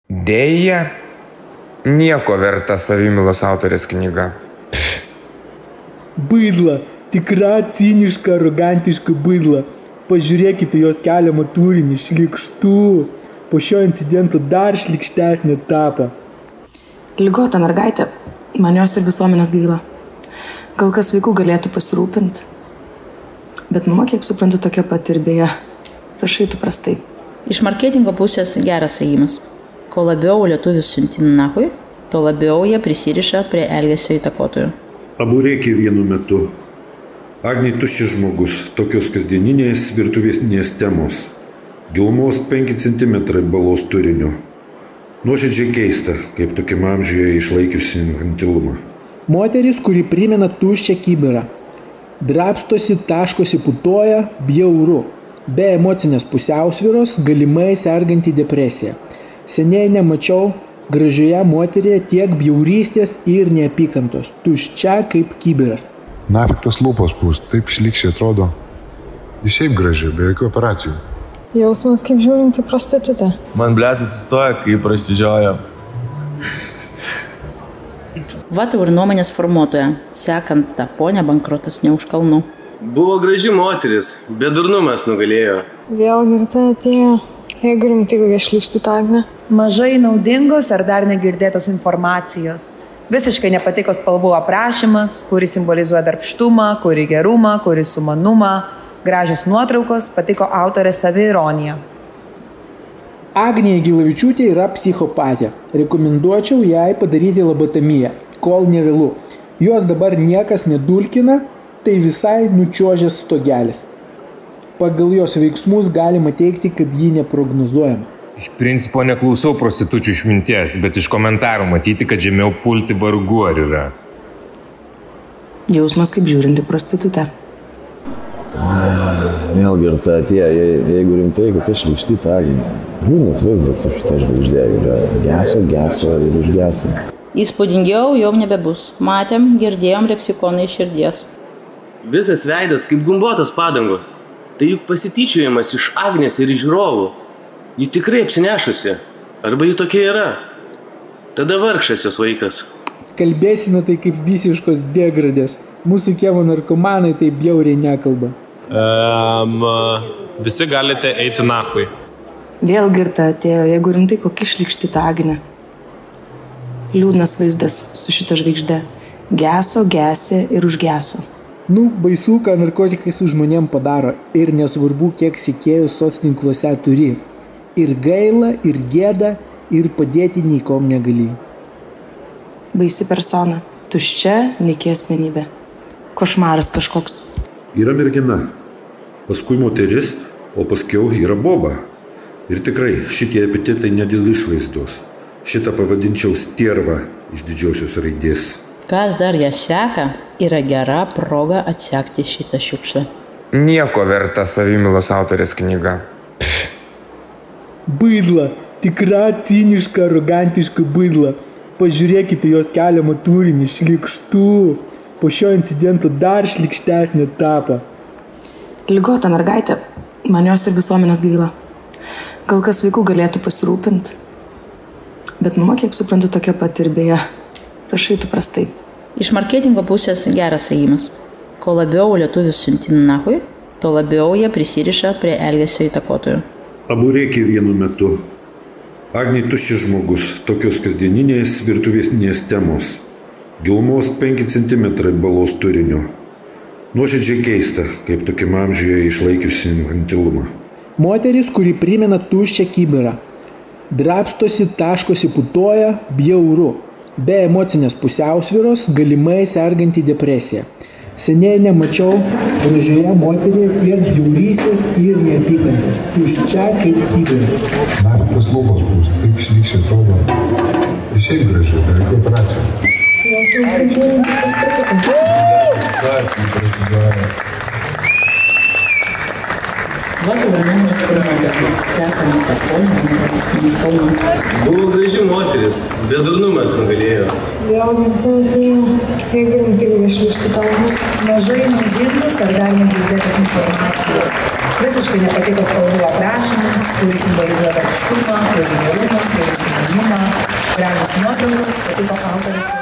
Deja, nieko verta Savimylos autorės knyga. Baidla, tikra, ciniška, arogantiška baidla. Pažiūrėkite jos keliamą turinį, šlykštų. Po šio incidento dar šlykštesnė tapo. Ligota mergaitė, man jos ir visuomenės gaila. Gal kas vaikų galėtų pasirūpinti. Bet mama, kiek suprantu, tokia pat ir beje, rašytų prastai. Iš marketingo pusės geras ėjimas. Kuo labiau lietuvius siuntina nahui, tuo labiau jie prisiriša prie elgesio įtakotojų. Abu reikia vienu metu. Agnei tuščias žmogus, tokios kasdieninės virtuvės temos. Gilumos 5 cm balos turinio. Nuoširdžiai keista, kaip tokiam amžiuje išlaikiusi infantilumą. Moteris, kuri primena tuščią kibirą. Drabstosi, taškosi, putoja, bjauru. Be emocinės pusiausvyros, galimai serganti depresija. Seniai nemačiau gražioje moteryje tiek bjaurystės ir neapykantos. Tuščia kaip kibiras. Nafik tos lūpos bus, taip šlykščiai atrodo. Jis šiaip graži, be jokių operacijų. Jausmas kaip žiūrint į prostitutę. Man blėt atsistoja, kai prasižioja. Va tau ir nuomonės formuotoja, sekant tą ponę bankrotas ne už kalnų. Buvo graži moteris, bet durnumas nugalėjo. Vėl girta atėjo. Jeigu rimtai kokia šlykšti Agnė. Mažai naudingos ar dar negirdėtos informacijos. Visiškai nepatiko spalvų aprašymas, kuris simbolizuoja darbštumą, kuri gerumą, kuri sumanumą. Gražios nuotraukos, patiko autorės saviironija. Agnija Gilavičiūtė yra psichopatė. Rekomenduočiau jai padaryti lobotomiją, kol nevėlu. Jos dabar niekas nedulkina, tai visai nučiuožęs stogelis. Pagal jos veiksmus galima teigti, kad ji neprognozuojama. Iš principo neklausau prostitučių išminties, bet iš komentarų matyti, kad žemiau pulti vargu ar yra. Jausmas kaip žiūrinti prostitutę. Vėl girta atėjo, jeigu rimtai, kokia šlykšti Agnė. Liūdnas vaizdas su šita žvaigždė yra. Geso ir užgeso. Įspūdingiau jau nebebus. Matėm, girdėjom leksikonai iš širdies. Visas veidas kaip gumbuotos padangos. Tai juk pasityčiojimas iš Agnės ir iš žiūrovų. Ji tikrai apsinešusi. Arba ji tokia yra. Tada vargšas jos vaikas. Kalbėsina tai kaip visiškos degradės. Mūsų kiemo narkomanai tai bjauriai nekalba. Visi galite eiti nahui. Vėl girta atėjo, jeigu rimtai kokia šlykšti Agnė. Liūdnas vaizdas su šita žvaigžde. Geso, gesė ir užgeso. Baisu, ką narkotikai su žmonėm padaro ir nesvarbu, kiek sekėjų soctinkluose turi. Ir gaila, ir gėda, ir padėti nikom negali. Baisi persona, tuščia, nyki asmenybė. Košmaras kažkoks. Yra mergina, paskui moteris, o paskiau yra boba. Ir tikrai šitie epitetai ne dėl išvaizdos. Šitą pavadinčiau stierva iš didžiosios raidės. Kas dar ją seka, yra gera proga atsekti šitą šiukšlę. Nieko verta Savimylos autorės knyga. Baidla, tikra, ciniška, arogantiška baidla. Pažiūrėkite jos keliamą turinį, šlykštų. Po šio incidento dar šlykštesnė tapo. Ligota mergaitė, man jos ir visuomenės gaila. Gal kas vaikų galėtų pasirūpinti. Bet mama, kiek suprantu, tokia pat ir beje, rašytų prastai. Iš marketingo pusės geras ėjimas. Kuo labiau lietuvius siuntina nahui, tuo labiau jie prisiriša prie elgesio įtakotojų. Abu reikia vienu metu. Agnei tuščias žmogus, tokios kasdieninės virtuvės temos. Gilumos 5 cm balos turinio. Nuoširdžiai keista, kaip tokiam amžiuje išlaikiusi infantilumą. Moteris, kuri primena tuščią kibirą. Drabstosi, taškosi, putoja, bjauru. Be emocinės pusiausvyros, galimai serganti depresija. Seniai nemačiau gražioje moteryje tiek bjaurystės ir neapykantos. Tuščia kaip kibiras. Nafik tos lūpos bus, taip šlykščiai atrodo. Jis šiaip graži, be jokių operacijų. Jausmas kaip žiūrint į prostitutę. Va tau ir nuomonės formuotoja, sekant tą ponę bankrotas ne už kalnų. Buvo graži moteris, bet durnumas nugalėjo. Vėl girta atėjo. Jeigu rimtai kokia šlykšti Agnė. Mažai naudingos ar dar negirdėtos informacijos. Visiškai nepatiko spalvų aprašymas, kuris simbolizuoja darbštumą, kuri gerumą, kuri sumanumą. Gražios nuotraukos, patiko autorius.